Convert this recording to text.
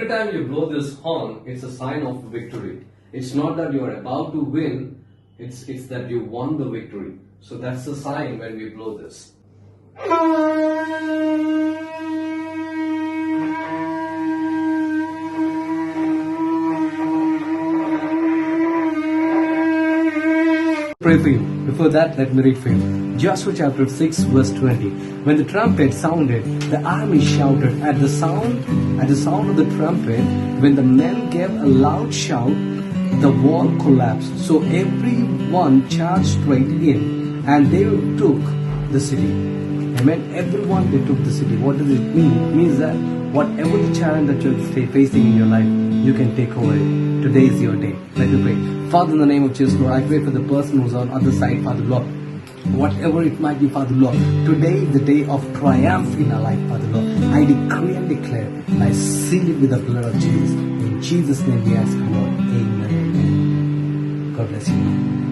every time you blow this horn, it's a sign of victory. It's not that you are about to win, it's that you won the victory. So that's the sign when we blow this. Pray for you. Before that, let me read for you. Joshua chapter 6 verse 20. When the trumpet sounded, the army shouted. At the sound of the trumpet, when the men gave a loud shout, the wall collapsed. So everyone charged straight in, and they took the city. Amen. Everyone, they took the city. What does it mean? It means that whatever the challenge that you're facing in your life, you can take over it. Today is your day. Let me pray. Father, in the name of Jesus, Lord, I pray for the person who's on the other side, Father, Lord. Whatever it might be, Father, Lord. Today is the day of triumph in our life, Father, Lord. I decree and declare, and I seal it with the blood of Jesus. In Jesus' name we ask, Lord. Amen. God bless you.